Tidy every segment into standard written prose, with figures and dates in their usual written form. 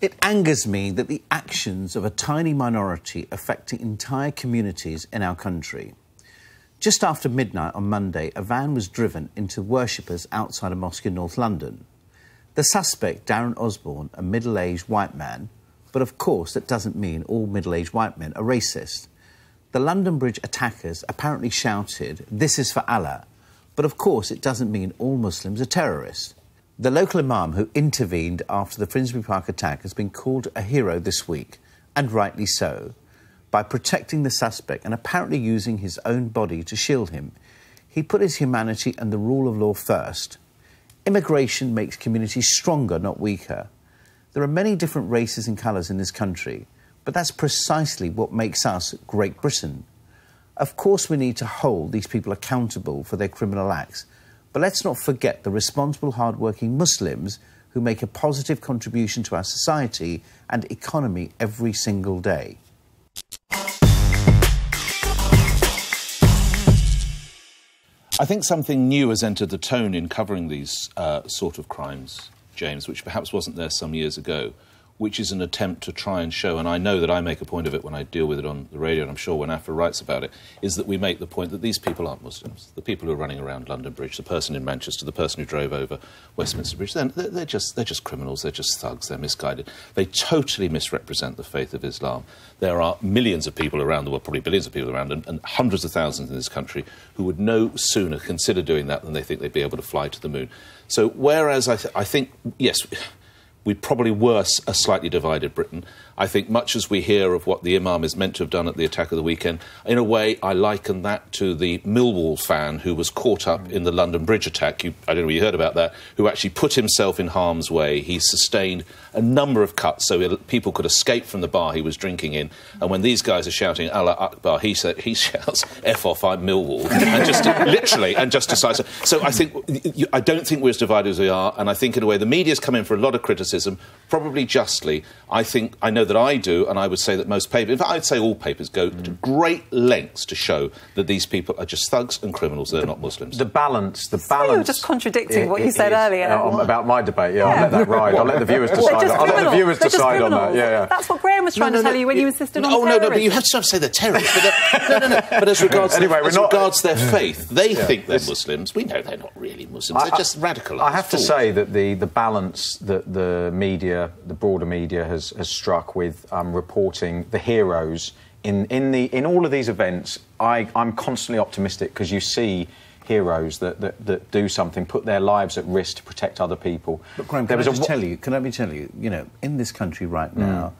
It angers me that the actions of a tiny minority affecting entire communities in our country. Just after midnight on Monday, a van was driven into worshippers outside a mosque in North London. The suspect, Darren Osborne, a middle-aged white man, but of course that doesn't mean all middle-aged white men are racist. The London Bridge attackers apparently shouted, "This is for Allah," but of course it doesn't mean all Muslims are terrorists. The local imam who intervened after the Finsbury Park attack has been called a hero this week, and rightly so, by protecting the suspect and apparently using his own body to shield him. He put his humanity and the rule of law first. Immigration makes communities stronger, not weaker. There are many different races and colours in this country, but that's precisely what makes us Great Britain. Of course we need to hold these people accountable for their criminal acts, but let's not forget the responsible, hard-working Muslims who make a positive contribution to our society and economy every single day. I think something new has entered the tone in covering these sort of crimes, James, which perhaps wasn't there some years ago, which is an attempt to try and show, and I know that I make a point of it when I deal with it on the radio, and I'm sure when Afra writes about it, is that we make the point that these people aren't Muslims. The people who are running around London Bridge, the person in Manchester, the person who drove over Westminster Bridge, they're just criminals, they're just thugs, they're misguided. They totally misrepresent the faith of Islam. There are millions of people around the world, probably billions of people around, and hundreds of thousands in this country who would no sooner consider doing that than they think they'd be able to fly to the moon. So whereas I think, yes, we probably were a slightly divided Britain. I think much as we hear of what the Imam is meant to have done at the attack of the weekend, in a way I liken that to the Millwall fan who was caught up in the London Bridge attack. I don't know if you heard about that, who actually put himself in harm's way. He sustained a number of cuts so people could escape from the bar he was drinking in. And when these guys are shouting Allah Akbar, he shouts, F off, I'm Millwall, and just literally, and just decides. So I don't think we're as divided as we are, and I think in a way the media's come in for a lot of criticism, probably justly. I know that I do, and I would say that most papers, in fact, I'd say all papers, go to great lengths to show that these people are just thugs and criminals. They're not Muslims. The balance. So you're just contradicting what you said earlier. About my debate, I'll let that ride. I'll let the viewers decide. I'll let the viewers decide on that. Yeah. That's what Graham was trying to tell you when you insisted on terrorism. No, but you have to say they're terrorists. No. But as regards, regards their faith, they think they're Muslims. We know they're not really Muslims. They're just radicalised. I have to say that the balance that the media, the broader media, has struck with reporting the heroes in all of these events, I'm constantly optimistic because you see heroes that do something, put their lives at risk to protect other people. But Graham, can I tell you, you know, in this country right now,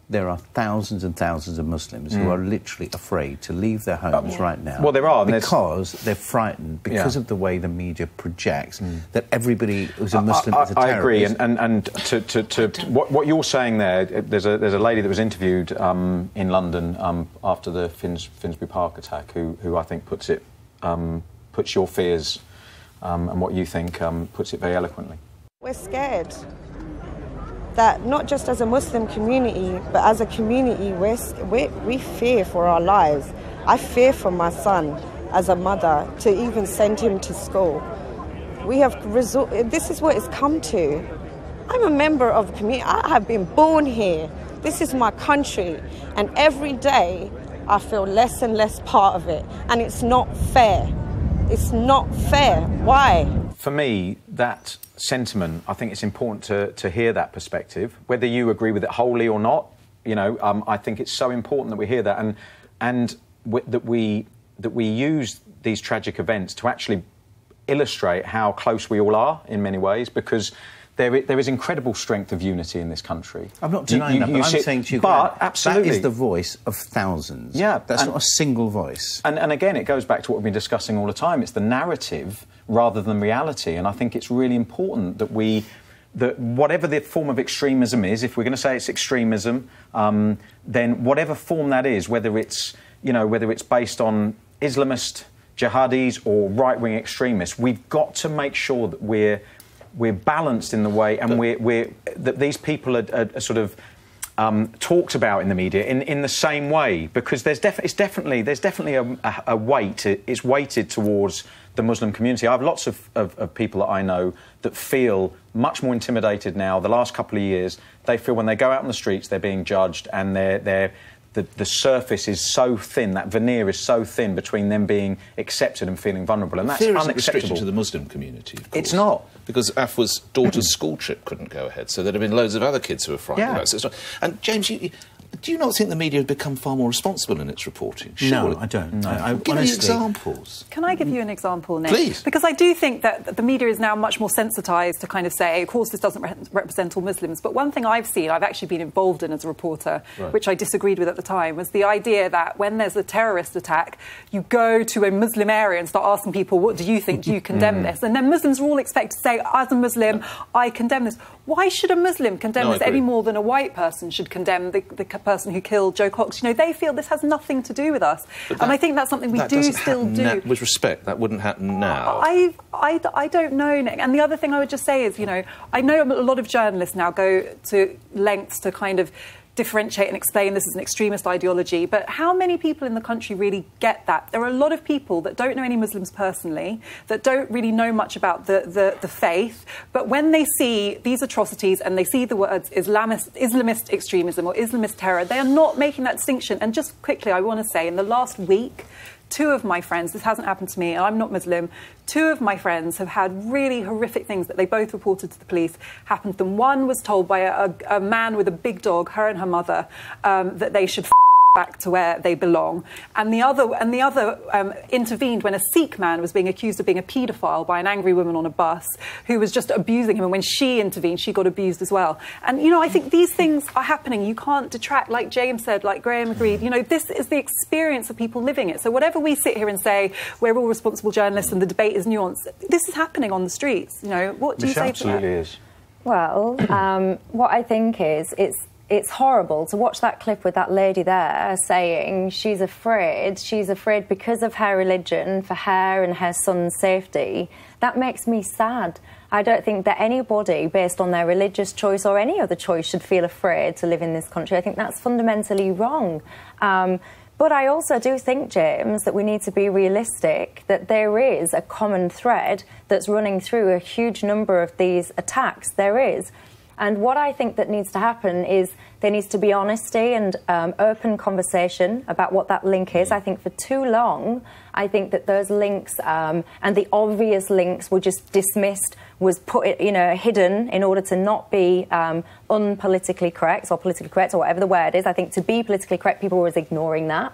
there are thousands and thousands of Muslims who are literally afraid to leave their homes right now. Well, there are. Because they're frightened, because of the way the media projects that everybody who's a Muslim is a terrorist. I agree, and to what you're saying there's a lady that was interviewed in London after the Finsbury Park attack who I think puts your fears and what you think puts it very eloquently. We're scared. That not just as a Muslim community, but as a community, we fear for our lives. I fear for my son as a mother to even send him to school. This is what it's come to. I'm a member of the community. I have been born here. This is my country. And every day I feel less and less part of it. And it's not fair. It's not fair. Why? For me, that sentiment, I think it's important to hear that perspective, whether you agree with it wholly or not. You know, I think it's so important that we hear that and that we use these tragic events to actually illustrate how close we all are in many ways, because there is incredible strength of unity in this country. I'm not denying that, but I'm saying to you, but absolutely, that is the voice of thousands. Yeah, that's not a single voice. And again, it goes back to what we've been discussing all the time. It's the narrative rather than reality, and I think it's really important that that whatever the form of extremism is, if we're going to say it's extremism, then whatever form that is, whether it's based on Islamist jihadis or right-wing extremists, we've got to make sure that we're balanced in the way, and that these people are sort of talked about in the media in the same way, because there's definitely a weight. It's weighted towards the Muslim community. I have lots of people that I know that feel much more intimidated now. The last couple of years, they feel when they go out on the streets, they're being judged, and the surface is so thin, that veneer is so thin between them being accepted and feeling vulnerable, and that's unacceptable. Restricted to the Muslim community, of course. It's not. Because Afwa's daughter's school trip couldn't go ahead, so there'd have been loads of other kids who were frightened about it. So it's not. And, James, do you not think the media has become far more responsible in its reporting? No, I don't. No. Give me examples. Can I give you an example, Nick? Please. Because I do think that the media is now much more sensitised to kind of say, of course, this doesn't represent all Muslims. But one thing I've seen, I've actually been involved in as a reporter, which I disagreed with at the time, was the idea that when there's a terrorist attack, you go to a Muslim area and start asking people, what do you think? Do you condemn this? And then Muslims are all expected to say, as a Muslim, I condemn this. Why should a Muslim condemn this any more than a white person should condemn the person who killed Joe Cox? You know, they feel this has nothing to do with us. And I think that's something we do still do. With respect, that wouldn't happen now. I don't know, Nick. And the other thing I would just say is, you know, I know a lot of journalists now go to lengths to kind of differentiate and explain this as an extremist ideology, but how many people in the country really get that? There are a lot of people that don't know any Muslims personally, that don't really know much about the faith, but when they see these atrocities and they see the words Islamist extremism or Islamist terror, they are not making that distinction. And just quickly, I want to say, in the last week, two of my friends, this hasn't happened to me, and I'm not Muslim, two of my friends have had really horrific things that they both reported to the police happen to them. One was told by a man with a big dog, her and her mother, that they should back to where they belong. And the other intervened when a Sikh man was being accused of being a paedophile by an angry woman on a bus who was just abusing him. And when she intervened, she got abused as well. And, you know, I think these things are happening. You can't detract, like James said, like Graham agreed. You know, this is the experience of people living it. So whatever we sit here and say, we're all responsible journalists and the debate is nuanced, this is happening on the streets. You know, what do you say to that? Absolutely is. Well, what I think is it's horrible to watch that clip with that lady there saying she's afraid because of her religion, for her and her son's safety. That makes me sad. I don't think that anybody, based on their religious choice or any other choice, should feel afraid to live in this country. I think that's fundamentally wrong. But I also do think, James, that we need to be realistic, that there is a common thread that's running through a huge number of these attacks. There is. And what I think that needs to happen is there needs to be honesty and open conversation about what that link is. I think for too long, I think that those links and the obvious links were just dismissed, was put, you know, hidden in order to not be unpolitically correct or politically correct or whatever the word is. I think to be politically correct, people were ignoring that.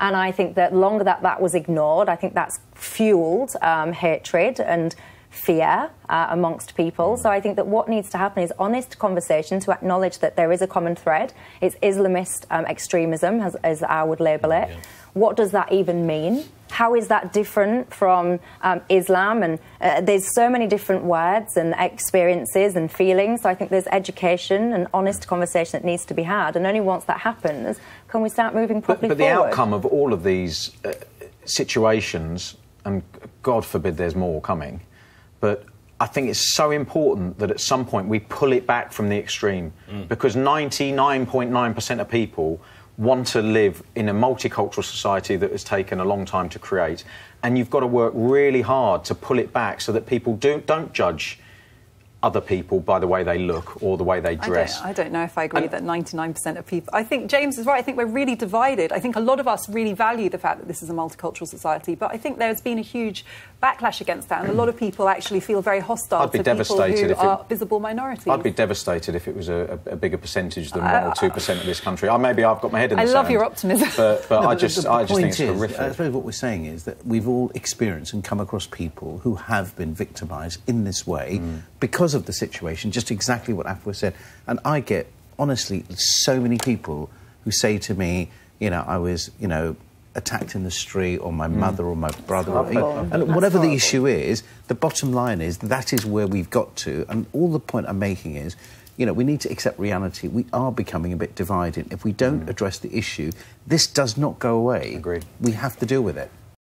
And I think that longer that was ignored, I think that's fueled hatred and fear amongst people. So I think that what needs to happen is honest conversation to acknowledge that there is a common thread. It's Islamist extremism, as I would label it. Yeah. What does that even mean? How is that different from Islam? And there's so many different words and experiences and feelings. So I think there's education and honest conversation that needs to be had. And only once that happens can we start moving properly forward. But the outcome of all of these situations, and God forbid there's more coming, but I think it's so important that at some point we pull it back from the extreme, because 99.9% of people want to live in a multicultural society that has taken a long time to create, and you've got to work really hard to pull it back so that people don't judge other people by the way they look or the way they dress. I don't know if I agree that 99% of people... I think James is right. I think we're really divided. I think a lot of us really value the fact that this is a multicultural society, but I think there's been a huge backlash against that, and a lot of people actually feel very hostile to people who are visible minorities. I'd be devastated if it was a bigger percentage than 1 or 2% of this country. Maybe I've got my head in the sand. I love your optimism. But I just think it's horrific. I suppose what we're saying is that we've all experienced and come across people who have been victimised in this way because of the situation, just exactly what Afwa said. And I get, honestly, so many people who say to me, you know, I was, you know, attacked in the street, or my mother or my brother, and whatever the issue is, the bottom line is that is where we've got to. And all the point I'm making is, you know, we need to accept reality. We are becoming a bit divided. If we don't address the issue, this does not go away. Agreed. We have to deal with it.